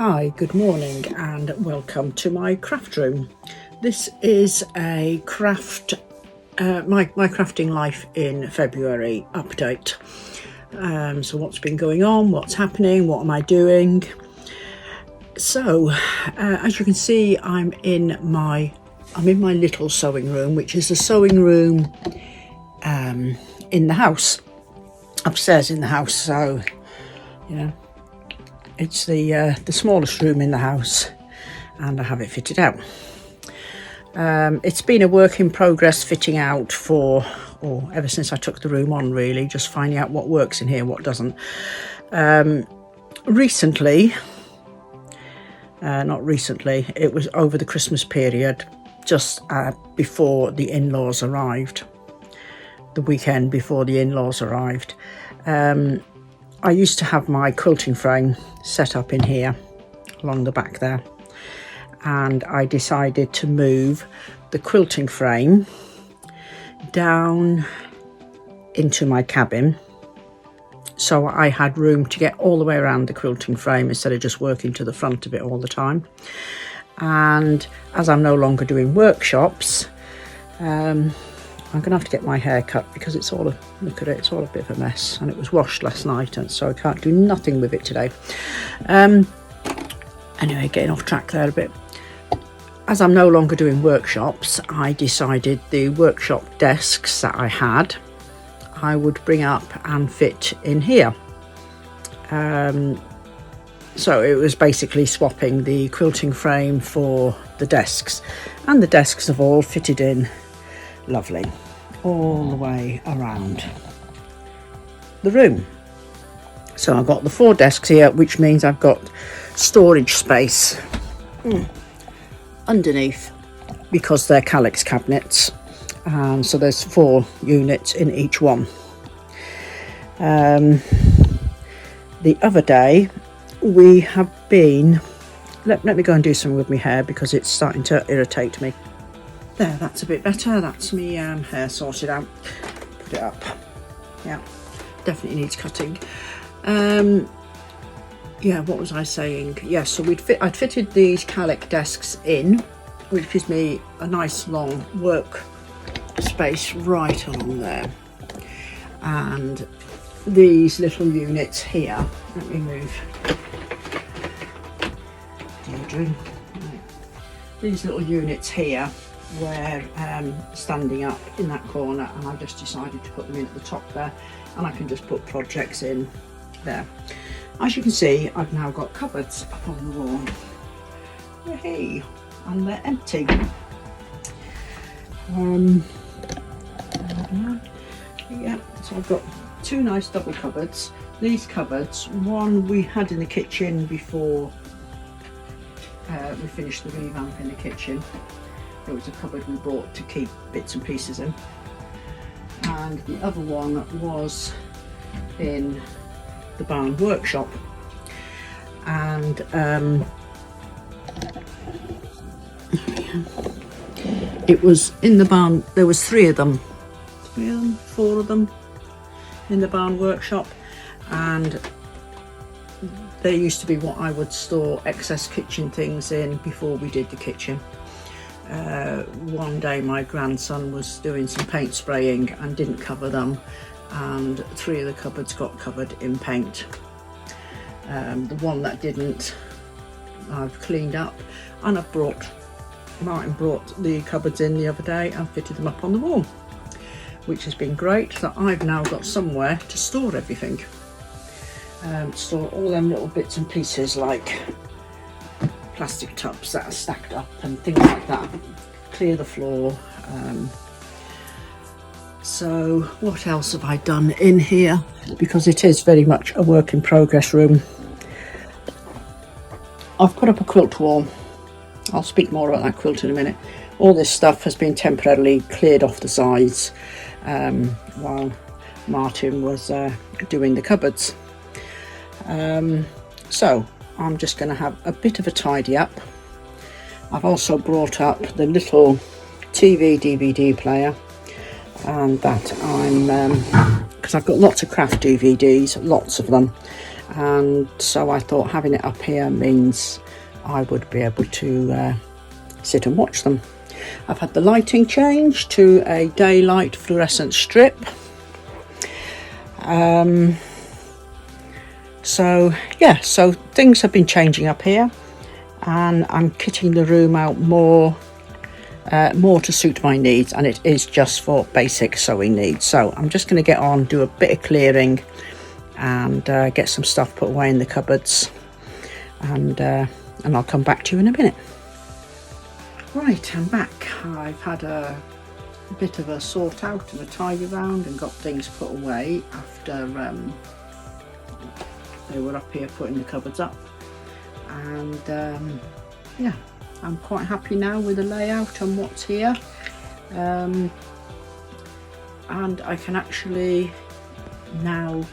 Hi, good morning and welcome to my craft room. This is a craft, my crafting life in February update. So what's been going on, what's happening, what am I doing? So as you can see, I'm in my little sewing room, which is a sewing room in the house, upstairs in the house. So, you know, it's the smallest room in the house, and I have it fitted out. It's been a work in progress fitting out ever since I took the room on, really, just finding out what works in here, what doesn't. Not recently, it was over the Christmas period, just before the in-laws arrived, the weekend before the in-laws arrived. I used to have my quilting frame set up in here along the back there, and I decided to move the quilting frame down into my cabin so I had room to get all the way around the quilting frame instead of just working to the front of it all the time. And as I'm no longer doing workshops, I'm going to have to get my hair cut because it's all look at it, it's all a bit of a mess, and it was washed last night, and so I can't do nothing with it today. Anyway, getting off track there a bit. As I'm no longer doing workshops, I decided the workshop desks that I had, I would bring up and fit in here. So it was basically swapping the quilting frame for the desks, and the desks have all fitted in lovely all the way around the room. So I've got the 4 desks here, which means I've got storage space underneath because they're calyx cabinets, so there's 4 units in each one. The other day we have been, let me go and do something with my hair because it's starting to irritate me. There, that's a bit better. That's me hair sorted out. Put it up. Yeah, definitely needs cutting. Yeah, what was I saying? Yeah, so I'd fitted these calyx desks in, which gives me a nice long work space right along there. And these little units here, let me move. These little units here were standing up in that corner, and I just decided to put them in at the top there, and I can just put projects in there. As you can see, I've now got cupboards up on the wall. Hey, and they're empty. Yeah, so I've got 2 nice double cupboards. These cupboards, one we had in the kitchen before we finished the revamp in the kitchen. It was a cupboard we bought to keep bits and pieces in, and the other one was in the barn workshop, and it was in the barn. There was 4 of them in the barn workshop, and there used to be what I would store excess kitchen things in before we did the kitchen. One day my grandson was doing some paint spraying and didn't cover them, and 3 of the cupboards got covered in paint. The one that didn't, I've cleaned up, and Martin brought the cupboards in the other day and fitted them up on the wall, which has been great. So I've now got somewhere to store everything, store all them little bits and pieces like plastic tubs that are stacked up and things like that, clear the floor. So what else have I done in here, because it is very much a work in progress room? I've put up a quilt wall. I'll speak more about that quilt in a minute. All this stuff has been temporarily cleared off the sides while Martin was doing the cupboards. So I'm just going to have a bit of a tidy up. I've also brought up the little TV DVD player, and that I'm because I've got lots of craft DVDs, lots of them, and so I thought having it up here means I would be able to sit and watch them. I've had the lighting changed to a daylight fluorescent strip. So yeah, so things have been changing up here, and I'm kitting the room out more to suit my needs, and it is just for basic sewing needs. So I'm just going to get on, do a bit of clearing, and get some stuff put away in the cupboards, and I'll come back to you in a minute. Right, I'm back. I've had a bit of a sort out and a tidy round and got things put away after they were up here putting the cupboards up, and yeah, I'm quite happy now with the layout and what's here, and I can actually now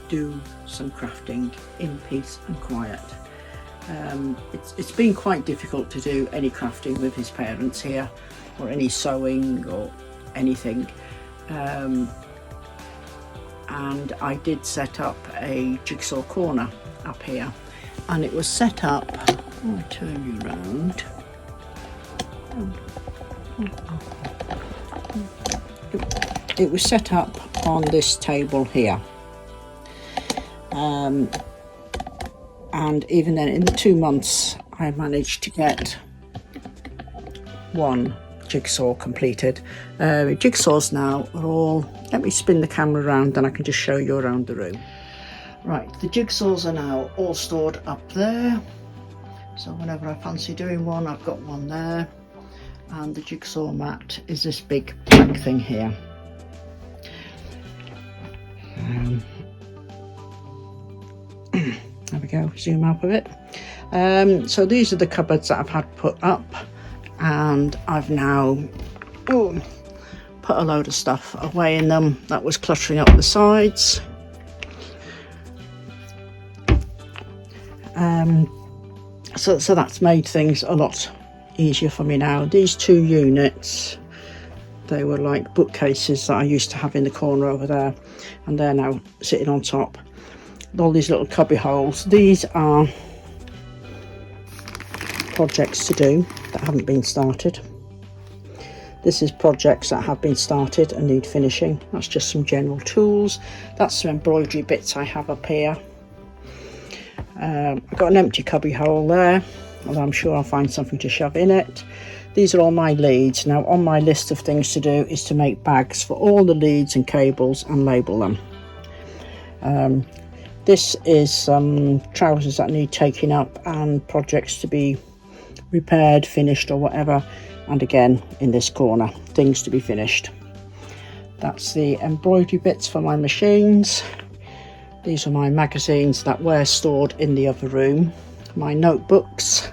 do some crafting in peace and quiet. It's been quite difficult to do any crafting with his parents here, or any sewing or anything, and I did set up a jigsaw corner up here, and it was set up, I'll turn you round, it was set up on this table here, and even then, in the 2 months, I managed to get one jigsaw completed. Jigsaws now are all, let me spin the camera around, then I can just show you around the room. Right, the jigsaws are now all stored up there, so whenever I fancy doing one, I've got one there, and the jigsaw mat is this big black thing here. There we go, zoom out of it. So these are the cupboards that I've had put up, and I've now put a load of stuff away in them that was cluttering up the sides. So that's made things a lot easier for me now. These 2 units, they were like bookcases that I used to have in the corner over there, and they're now sitting on top. All these little cubby holes, these are projects to do that haven't been started. This is projects that have been started and need finishing. That's just some general tools. That's some embroidery bits I have up here. I've got an empty cubby hole there, although I'm sure I'll find something to shove in it. These are all my leads. Now, on my list of things to do is to make bags for all the leads and cables and label them. This is some trousers that need taking up and projects to be repaired, finished or whatever, and again in this corner, things to be finished. That's the embroidery bits for my machines. These are my magazines that were stored in the other room. My notebooks,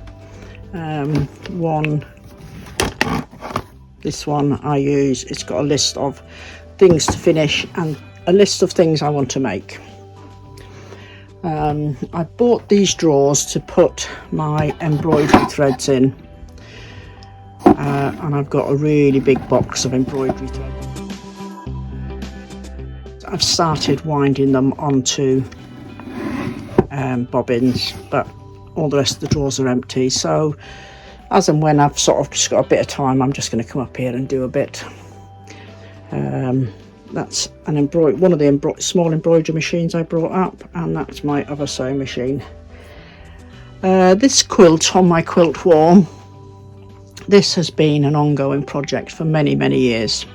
this one I use, it's got a list of things to finish and a list of things I want to make. I bought these drawers to put my embroidery threads in, and I've got a really big box of embroidery threads. I've started winding them onto bobbins, but all the rest of the drawers are empty, so as and when I've sort of just got a bit of time, I'm just going to come up here and do a bit. That's one of the small embroidery machines I brought up, and that's my other sewing machine. This quilt on my quilt wall, this has been an ongoing project for many, many years,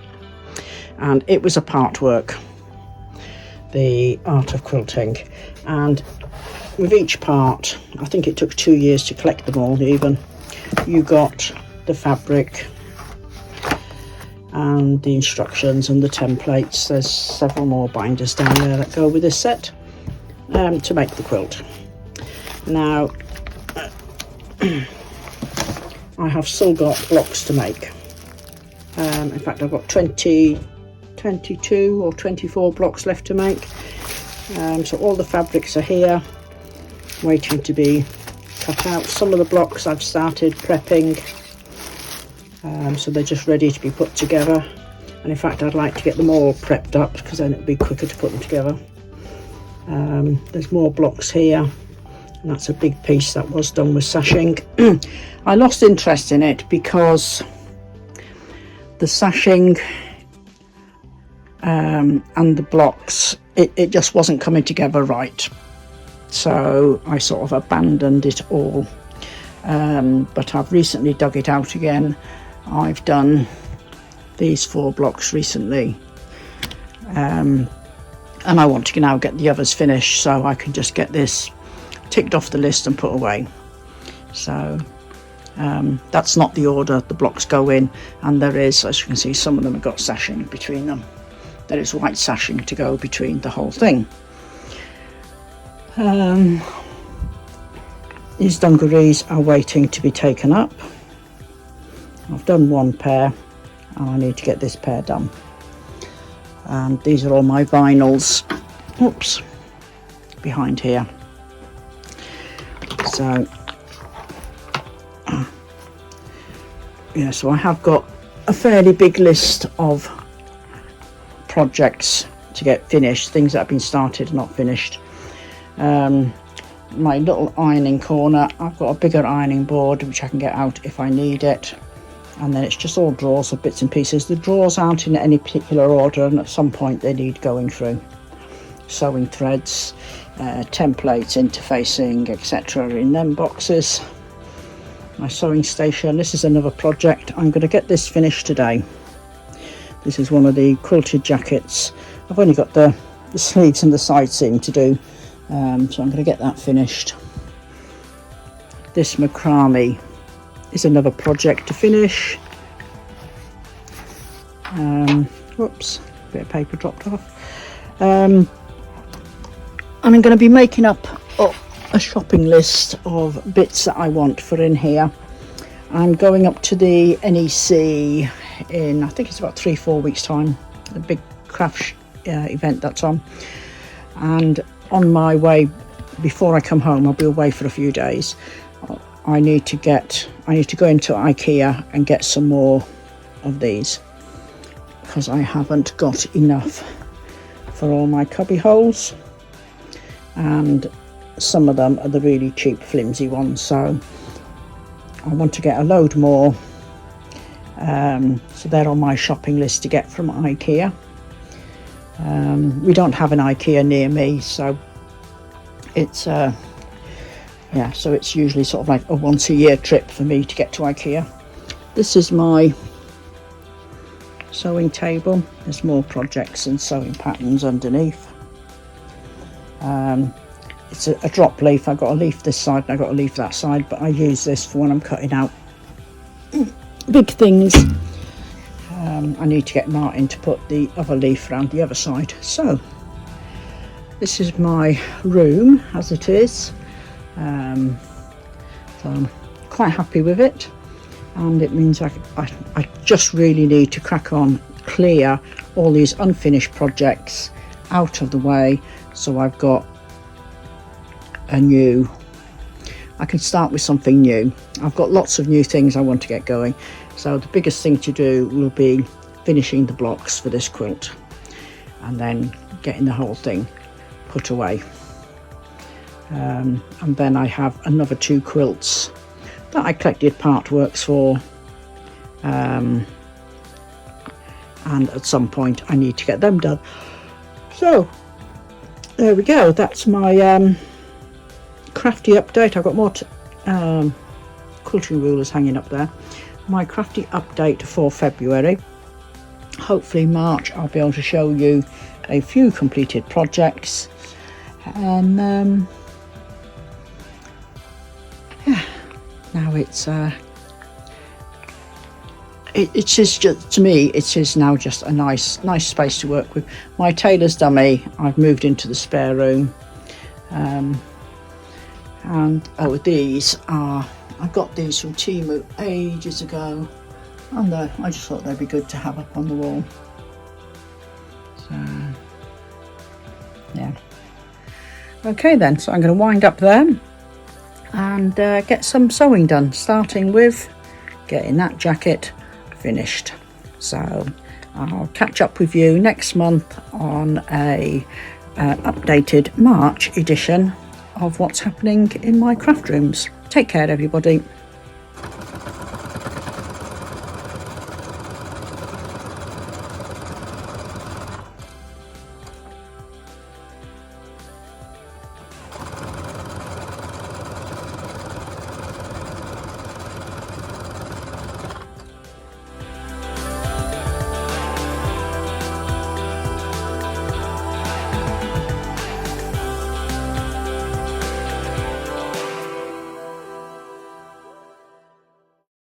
and it was a part work, the art of quilting, and with each part, I think it took 2 years to collect them all even. You got the fabric and the instructions and the templates. There's several more binders down there that go with this set to make the quilt. Now I have still got blocks to make. In fact, I've got 22 or 24 blocks left to make. So all the fabrics are here waiting to be cut out. Some of the blocks I've started prepping, so they're just ready to be put together, and in fact I'd like to get them all prepped up because then it'd be quicker to put them together. There's more blocks here, and that's a big piece that was done with sashing. I lost interest in it because the sashing and the blocks, it just wasn't coming together right, so I sort of abandoned it all. But I've recently dug it out again. I've done these 4 blocks recently, and I want to now get the others finished so I can just get this ticked off the list and put away. So that's not the order the blocks go in, and there is, as you can see, some of them have got sashing between them. There is white sashing to go between the whole thing. These dungarees are waiting to be taken up. I've done 1 pair and I need to get this pair done. And these are all my vinyls, oops, behind here. So yeah, so I have got a fairly big list of projects to get finished, things that have been started and not finished. My little ironing corner, I've got a bigger ironing board which I can get out if I need it, and then it's just all drawers of bits and pieces. The drawers aren't in any particular order, and at some point they need going through. Sewing threads, templates, interfacing, etc. in them boxes. My sewing station, this is another project. I'm going to get this finished today. This is one of the quilted jackets. I've only got the sleeves and the side seam to do, so I'm going to get that finished. This macrame is another project to finish. Whoops, a bit of paper dropped off. And I'm going to be making up a shopping list of bits that I want for in here. I'm going up to the NEC in, I think it's about 3-4 weeks time, the big craft event that's on, and on my way, before I come home, I'll be away for a few days. I need to go into IKEA and get some more of these because I haven't got enough for all my cubby holes, and some of them are the really cheap flimsy ones, so I want to get a load more. So they're on my shopping list to get from IKEA. We don't have an IKEA near me, so it's yeah, so it's usually sort of like a once-a-year trip for me to get to IKEA. This is my sewing table. There's more projects and sewing patterns underneath. It's a drop leaf. I've got a leaf this side and I've got a leaf that side, but I use this for when I'm cutting out big things. I need to get Martin to put the other leaf around the other side. So this is my room as it is. So I'm quite happy with it, and it means I just really need to crack on, clear all these unfinished projects out of the way, so I've got I can start with something new. I've got lots of new things I want to get going, so the biggest thing to do will be finishing the blocks for this quilt and then getting the whole thing put away. And then I have another 2 quilts that I collected part works for, and at some point I need to get them done. So there we go, that's my crafty update. I've got more quilting rulers hanging up there. My crafty update for February. Hopefully March I'll be able to show you a few completed projects, and yeah, now it's just, to me, it is now just a nice space to work with. My tailor's dummy I've moved into the spare room, and these are, I got these from Temu ages ago, and I just thought they'd be good to have up on the wall. So yeah, okay then, so I'm going to wind up there and get some sewing done, starting with getting that jacket finished. So I'll catch up with you next month on a updated March edition of what's happening in my craft rooms. Take care, everybody.